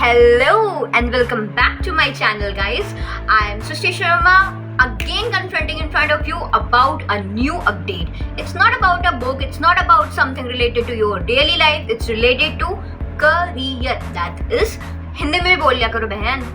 Hello and welcome back to my channel, guys. I am Srishti Sharma, again confronting in front of you about a new update. It's not about a book, it's not about something related to your daily life, it's related to career. That is Hindi में बोल लिया करो बहन,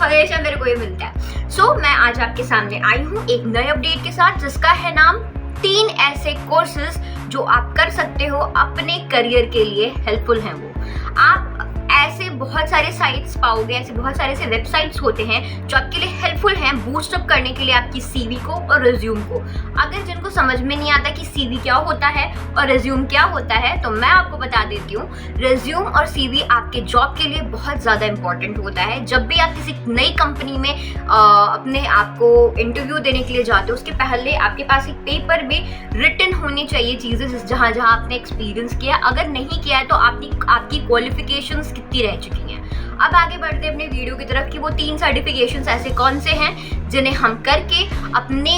हमेशा मेरे को ये मिलता है। So, मैं आज आपके सामने आई हूँ एक नए अपडेट के साथ जिसका है नाम 3 ऐसे कोर्सेज जो आप कर सकते हो अपने करियर के लिए हेल्पफुल हैं। वो आप ऐसे बहुत सारे साइट्स पाओगे, ऐसे बहुत सारे ऐसे वेबसाइट्स होते हैं जो आपके लिए हेल्पफुल हैं बूस्ट अप करने के लिए आपकी सीवी को और रिज्यूम को। अगर जिनको समझ में नहीं आता कि सीवी क्या होता है और रिज्यूम क्या होता है, तो मैं आपको बता देती हूँ। रिज्यूम और सीवी आपके जॉब के लिए बहुत ज़्यादा इंपॉर्टेंट होता है। जब भी आप किसी नई कंपनी में अपने आप को इंटरव्यू देने के लिए जाते हो, उसके पहले आपके पास एक पेपर में रिटन होनी चाहिए चीज़ें जहाँ जहाँ आपने एक्सपीरियंस किया। अगर नहीं किया है तो आपकी क्वालिफिकेशंस कितनी रह चुकी हैं। अब आगे बढ़ते हैं अपने वीडियो की तरफ कि वो 3 सर्टिफिकेशंस ऐसे कौन से हैं जिन्हें हम करके अपने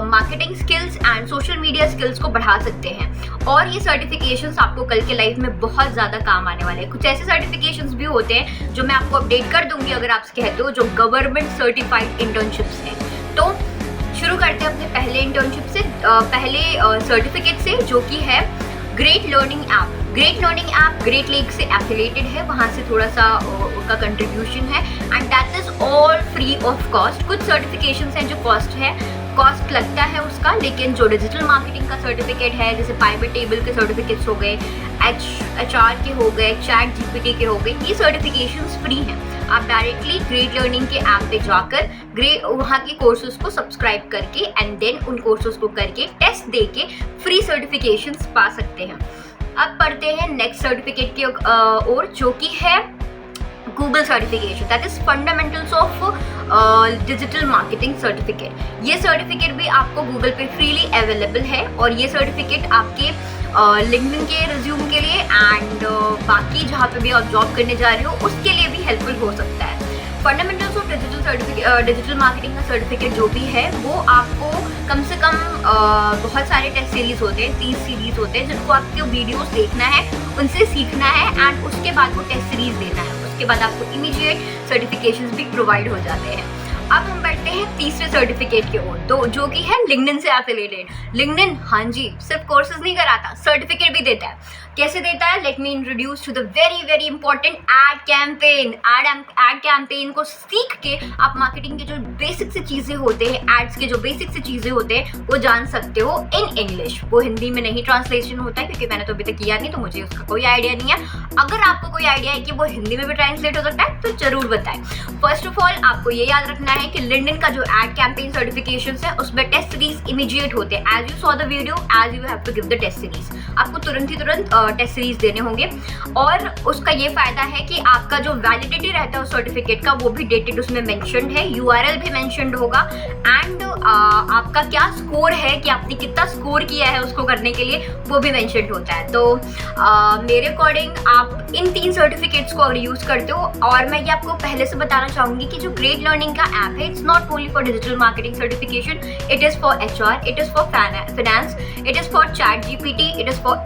marketing skills and social media skills को बढ़ा सकते हैं। और ये सर्टिफिकेशंस आपको कल के लाइफ में बहुत ज़्यादा काम आने वाले हैं। कुछ ऐसे सर्टिफिकेशंस भी होते हैं जो मैं आपको अपडेट कर दूंगी अगर आप कहते हो, जो गवर्नमेंट सर्टिफाइड इंटर्नशिप्स हैं। तो शुरू करते हैं अपने पहले इंटर्नशिप से, पहले सर्टिफिकेट से, जो कि है great learning app. Great learning app great lake से एफिलेटेड है, वहाँ से थोड़ा सा उनका कंट्रीब्यूशन है and that is all free of cost. कुछ सर्टिफिकेशंस हैं जो कॉस्ट लगता है उसका, लेकिन जो डिजिटल मार्केटिंग का सर्टिफिकेट है, जैसे पाइवट टेबल के सर्टिफिकेट्स हो गए, HR के हो गए, चैट GPT के हो गए, ये सर्टिफिकेशंस फ्री हैं। आप डायरेक्टली ग्रेट लर्निंग के ऐप पे जाकर वहाँ के कोर्सेज को सब्सक्राइब करके एंड देन उन कोर्सेज को करके टेस्ट दे के फ्री सर्टिफिकेशंस पा सकते हैं। अब पढ़ते हैं नेक्स्ट सर्टिफिकेट की ओर, जो कि है Google certification, that is fundamentals of digital marketing certificate. ये सर्टिफिकेट भी आपको गूगल पे फ्रीली अवेलेबल है और ये सर्टिफिकेट आपके लिंक्डइन के रिज्यूम के लिए एंड बाकी जहाँ पे भी आप जॉब करने जा रहे हो उसके लिए भी हेल्पफुल हो सकता है। फंडामेंटल्स ऑफ डिजिटल मार्केटिंग का सर्टिफिकेट जो भी है वो आपको कम से कम बहुत सारे टेस्ट सीरीज होते हैं, 30 सीरीज होते हैं, जिनको आपको वीडियोस देखना है, उनसे सीखना है एंड उसके बाद वो टेस्ट सीरीज देना है। उसके बाद आपको इमीडिएट सर्टिफिकेशंस भी प्रोवाइड हो जाते हैं। अब हम बढ़ते हैं तीसरे सर्टिफिकेट की ओर, तो जो कि है लिंक्डइन से एफिलिएटेड। लिंक्डइन, हाँ जी, सिर्फ कोर्सेज नहीं कराता, सर्टिफिकेट भी देता है। कैसे देता है? Let me introduce to the very important ad campaign. Ad campaign को सीख के आप मार्केटिंग के जो बेसिक से चीज़ें होते हैं, एड्स के जो बेसिक से चीज़ें होते हैं, वो जान सकते हो इन इंग्लिश। वो हिंदी में नहीं ट्रांसलेशन होता है क्योंकि मैंने तो अभी तक किया नहीं, तो मुझे उसका कोई आइडिया नहीं है। अगर आपको कोई आइडिया है कि वो हिंदी में भी ट्रांसलेट हो सकता है तो जरूर बताएं। फर्स्ट ऑफ ऑल आपको ये याद रखना है कि लिंक्डइन का जो एड कैंपेन सर्टिफिकेशंस है उसमें टेस्ट सीरीज इमीडिएट होते हैं। As you saw the video, as you have to give the test series, आपको तुरंत टेस्ट सीरीज देने होंगे। और उसका ये फायदा है कि आपका जो वैलिडिटी रहता है उस सर्टिफिकेट का वो भी डेटेड उसमें मेंशन्ड है, URL भी मेंशन्ड होगा एंड आपका क्या स्कोर है कि आपने कितना स्कोर किया है उसको करने के लिए वो भी मेंशन्ड होता है। तो मेरे अकॉर्डिंग आप इन 3 सर्टिफिकेट्स को अगर यूज करते हो, और मैं ये आपको पहले से बताना चाहूंगी कि जो ग्रेट लर्निंग का ऐप है, it's not only for digital marketing certification, it is for HR, it is for finance, it is for chat GPT, it is for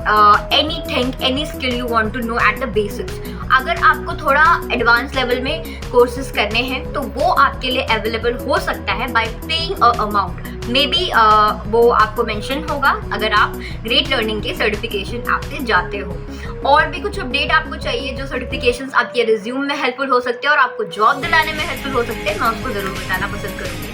any skill you want to know at the basics. अगर आपको थोड़ा advance level में courses करने हैं तो वो आपके लिए अवेलेबल हो सकता है bye paying a amount. May be वो आपको मेंशन होगा अगर आप ग्रेट लर्निंग के सर्टिफिकेशन ऐप से जाते हो। और भी कुछ अपडेट आपको चाहिए जो सर्टिफिकेशंस आपके रिज्यूम में हेल्पफुल हो सकते हैं और आपको जॉब दिलाने में हेल्पफुल हो सकते हैं, मैं उसको ज़रूर बताना पसंद करूँगी।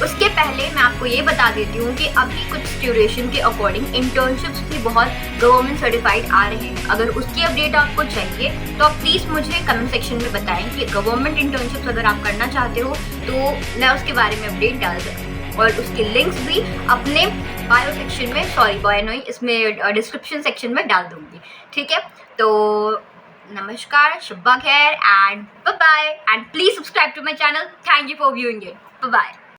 उसके पहले मैं आपको ये बता देती हूँ कि अभी कुछ ड्यूरेशन के अकॉर्डिंग इंटर्नशिप्स भी बहुत गवर्नमेंट सर्टिफाइड आ रहे हैं। अगर उसकी अपडेट आपको चाहिए तो आप प्लीज़ मुझे कमेंट सेक्शन में बताएं कि गवर्नमेंट इंटर्नशिप्स अगर आप करना चाहते हो तो मैं उसके बारे में अपडेट डाल सकती हूँ। और उसके लिंक्स भी अपने बायो सेक्शन में, इसमें डिस्क्रिप्शन सेक्शन में डाल दूँगी। ठीक है, तो नमस्कार, शुभ खैर and bye bye, and please subscribe to my channel. Thank you for viewing it. Bye bye.